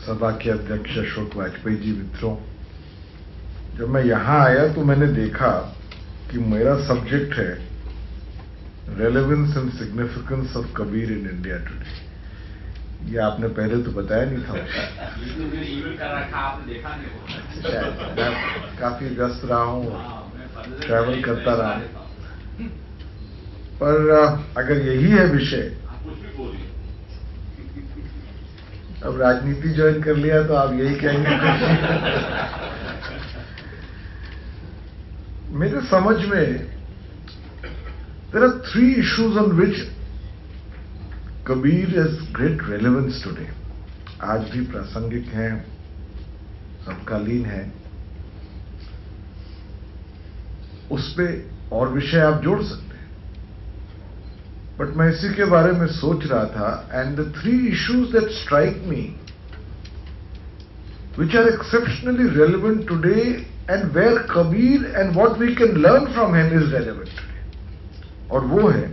सभा के अध्यक्ष अशोक वाजपेयी जी, मित्रों, जब मैं यहां आया तो मैंने देखा कि मेरा सब्जेक्ट है relevance and significance of Kabir in India today. ये आपने पहले तो बताया नहीं था। शायद मैं काफी व्यस्त रहा हूँ, ट्रैवल करता रहा हूँ, पर अगर यही है विषय, अब राजनीति ज्वाइन कर लिया तो आप यही कहेंगे। मेरे समझ में there are three issues on which Kabir has great relevance today. आज भी प्रासंगिक हैं, समकालीन हैं। उस पे और विषय आप जोड़ सकते हैं, बट मैं इसी के बारे में सोच रहा था, and the three issues that strike me which are exceptionally relevant today and where Kabir and what we can learn from him is relevant today. और वो है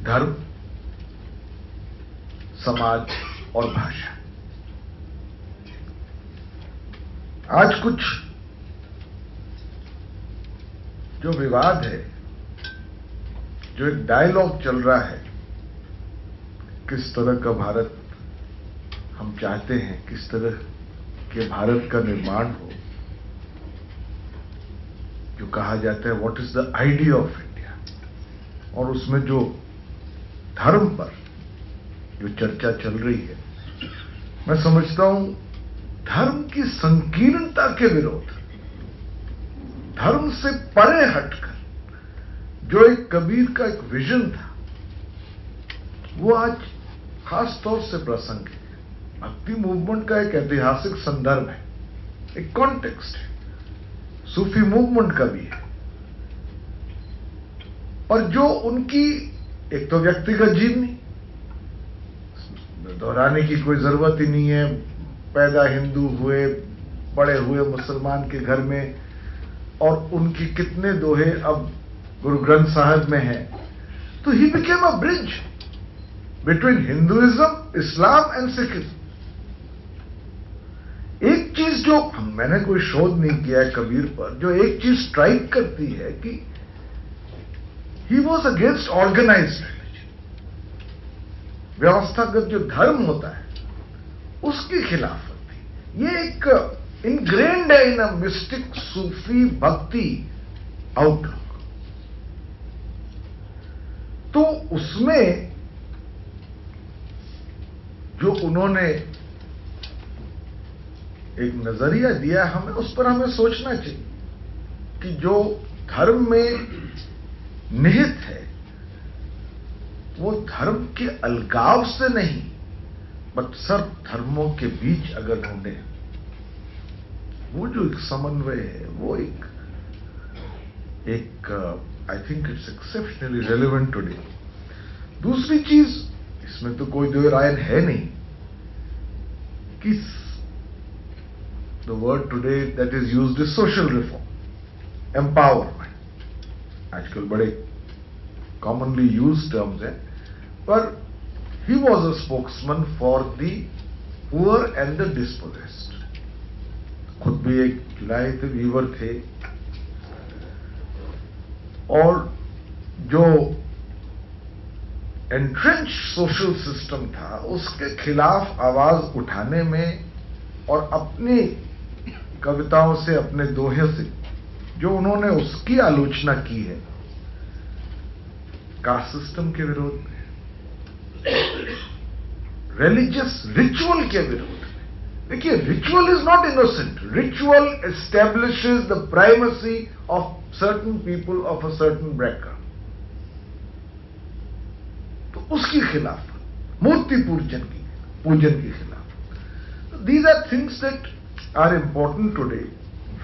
धर्म, समाज और भाषा। आज कुछ जो विवाद है, जो एक डायलॉग चल रहा है, किस तरह का भारत हम चाहते हैं, किस तरह के भारत का निर्माण हो, जो कहा जाता है what is the idea of India, और उसमें जो धर्म पर जो चर्चा चल रही है, मैं समझता हूं धर्म की संकीर्णता के विरोध, धर्म से परे हटकर जो एक कबीर का एक विजन था, वो आज खास तौर से प्रासंगिक है। भक्ति मूवमेंट का एक ऐतिहासिक संदर्भ है, एक कॉन्टेक्स्ट है, सूफी मूवमेंट का भी है, और जो उनकी एक तो व्यक्तिगत जीवनी, दोहराने की कोई जरूरत ही नहीं है, पैदा हिंदू हुए, बड़े हुए मुसलमान के घर में, और उनकी कितने दोहे अब गुरु ग्रंथ साहिब में हैं, तो he became a bridge between Hinduism, Islam and Sikhism. एक चीज जो मैंने कोई शोध नहीं किया है कबीर पर, जो एक चीज स्ट्राइक करती है कि he was against organised religion, व्यवस्थागत जो धर्म होता है उसके खिलाफ थी। ये एक इनग्रेन्ड है इन अ मिस्टिक सूफी भक्ति आउटलुक। तो उसमें जो उन्होंने एक नजरिया दिया, हमें उस पर हमें सोचना चाहिए कि जो धर्म में निहित है वो धर्म के अलगाव से नहीं, बट सब धर्मों के बीच अगर ढूंढे, वो जो एक समन्वय है, वो एक I think it's exceptionally relevant today. दूसरी चीज, इसमें तो कोई दो राय है नहीं कि the word today that is used is social reform, empowerment. आजकल बड़े commonly used terms हैं, पर he was a spokesman for the poor and the dispossessed. खुद भी एक लाइफ वीवर थे, और जो एंट्रेंच सोशल सिस्टम था उसके खिलाफ आवाज उठाने में, और अपनी कविताओं से, अपने दोहे से जो उन्होंने उसकी आलोचना की है कास्ट सिस्टम के विरोध में, रिलीजियस रिचुअल के विरोध में। देखिए, ritual is not innocent, ritual establishes the primacy of certain people of a certain background. तो उसके खिलाफ, मूर्ति पूजन के खिलाफ, these are things that are important today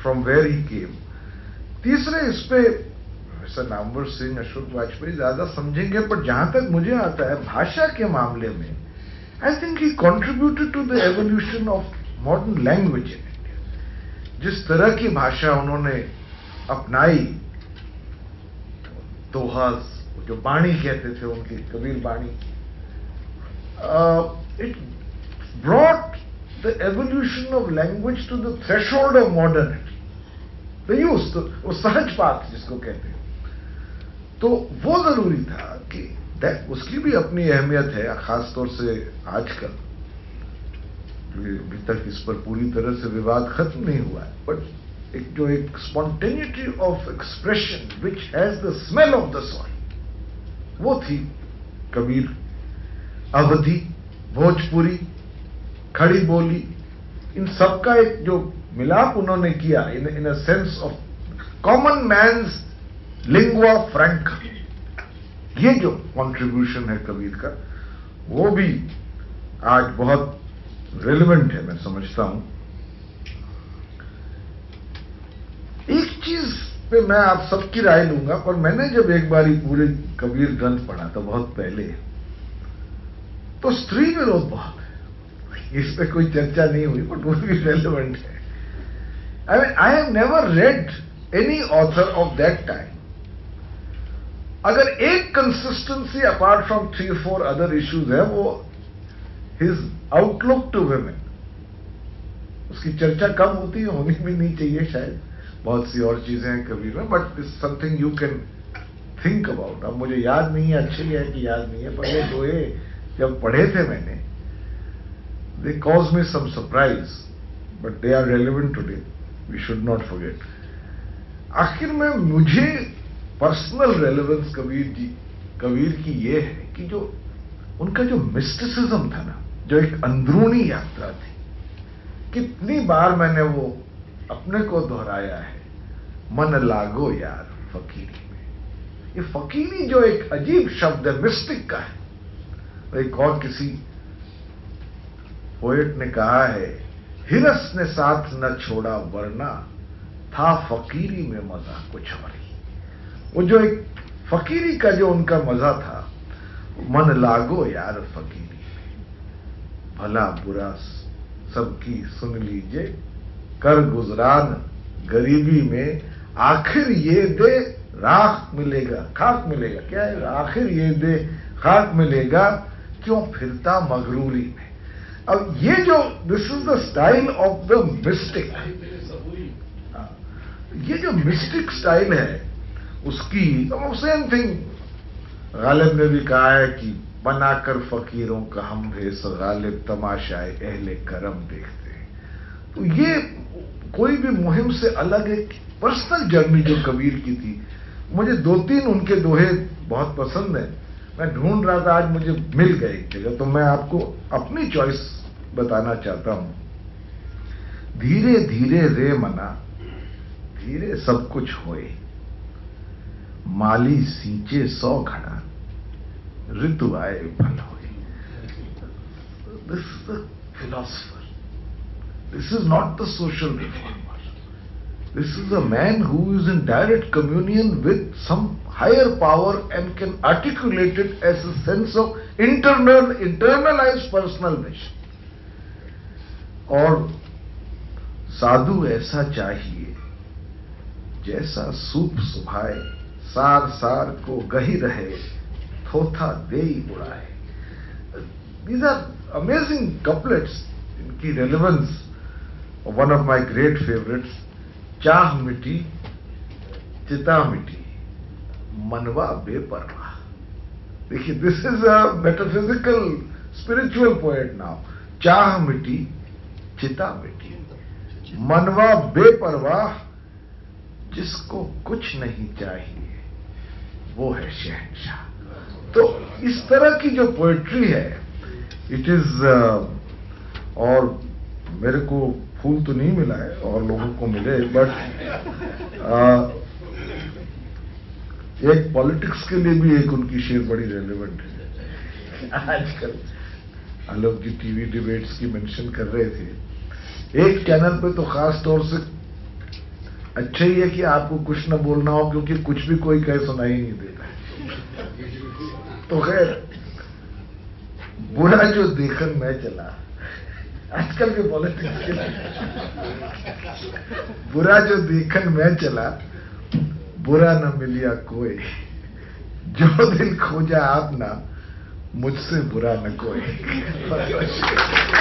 from where he came. तीसरे, इस पे वैसे नामवर सिंह, अशोक वाजपेयी ज्यादा समझेंगे, पर जहां तक मुझे आता है भाषा के मामले में, I think he contributed to the evolution of modern language in India. जिस तरह की भाषा उन्होंने अपनाई, दोहास, जो बाणी कहते थे उनकी, कबीर बाणी, it brought the evolution of language to the threshold of modernity. The use, तो वो सहज बात जिसको कहते हैं, तो वो जरूरी था कि उसकी भी अपनी अहमियत है, खासतौर से आजकल अभी तक इस पर पूरी तरह से विवाद खत्म नहीं हुआ है, बट एक spontaneity of expression which has the smell of the soil, वो थी कबीर। अवधी, भोजपुरी, खड़ी बोली, इन सबका एक जो मिलाप उन्होंने किया in a sense of common man's lingua franca, ये जो कंट्रीब्यूशन है कबीर का, वो भी आज बहुत रेलेवेंट है, मैं समझता हूं। एक चीज पे मैं आप सबकी राय लूंगा, पर मैंने जब एक बार पूरे कबीर ग्रंथ पढ़ा था बहुत पहले, तो स्त्री विरोध बहुत है, इस पे कोई चर्चा नहीं हुई, बट वो भी रेलेवेंट है। I mean, I have never red any author of that time. अगर एक consistency apart from 3-4 other issues है, वो हिज आउटलुक टू वुमेन, उसकी चर्चा कम होती है, होनी भी नहीं चाहिए शायद, बहुत सी और चीजें हैं कबीर में, but it's something you can think about. अब मुझे याद नहीं है, अच्छी है कि याद नहीं है, पर ये दोहे जब पढ़े थे मैंने, they cause me some surprise, but they are relevant today, we should not forget. आखिर में मुझे पर्सनल रेलेवेंस कबीर की ये है कि जो उनका जो मिस्टिसिज्म था ना, जो एक अंदरूनी यात्रा थी, कितनी बार मैंने वो अपने को दोहराया है, मन लागो यार फकीरी में। ये फकीरी जो एक अजीब शब्द है, मिस्टिक का है। एक और किसी पोएट ने कहा है, हिरस ने साथ न छोड़ा वरना था फकीरी में मजा कुछ और ही। वो जो एक फकीरी का जो उनका मजा था, मन लागो यार फकीरी में, भला बुरा सबकी सुन लीजिए, कर गुजरान गरीबी में, आखिर ये दे राख मिलेगा, खाक मिलेगा, क्या है, आखिर ये दे खाक मिलेगा, क्यों फिरता मगरूरी में। अब ये जो this is the style of the mystic, ये जो मिस्टिक स्टाइल है उसकी, सेम थिंग गालिब ने भी कहा है कि बनाकर फकीरों का हम भेस गालिब तमाशाए अहले करम देखते हैं। तो ये कोई भी मुहिम से अलग एक पर्सनल जर्नी जो कबीर की थी। मुझे 2-3 उनके दोहे बहुत पसंद है, मैं ढूंढ रहा था, आज मुझे मिल गए एक जगह, तो मैं आपको अपनी चॉइस बताना चाहता हूं। धीरे धीरे रे मना, धीरे सब कुछ होए, माली सींचे 100 घड़ा, ऋतु आए फल होए। This is the philosopher, this is not the social reformer, this is a man who is in direct communion with some higher power and can articulate it as a sense of internalized personal mission। और साधु ऐसा चाहिए जैसा soup सुभाए, सार सार को गही रहे, थोथा दे ही उड़ाए। These are amazing couplets, इनकी relevance. One of my great favourites, चाह मिटी चिता मिटी, मनवा बेपरवाह। देखिए, this is a metaphysical spiritual poet now. चाह मिटी चिता मिटी, मनवा बेपरवाह, जिसको कुछ नहीं चाहिए वो है शहंशाह। तो इस तरह की जो पोएट्री है, इट इज और मेरे को फूल तो नहीं मिला है, और लोगों को मिले, बट एक पॉलिटिक्स के लिए भी एक उनकी शेर बड़ी रेलेवेंट है। आजकल आलोक जी टीवी डिबेट्स की मेंशन कर रहे थे, एक चैनल पे तो खास तौर से अच्छा ही है कि आपको कुछ न बोलना हो, क्योंकि कुछ भी कोई कहे सुनाई नहीं देता है। तो खैर, बुरा जो देखन मैं चला, आजकल के पॉलिटिक्स के बुरा जो देखन मैं चला, बुरा न मिलिया कोई, जो दिल खोजा आपना मुझसे बुरा न कोई।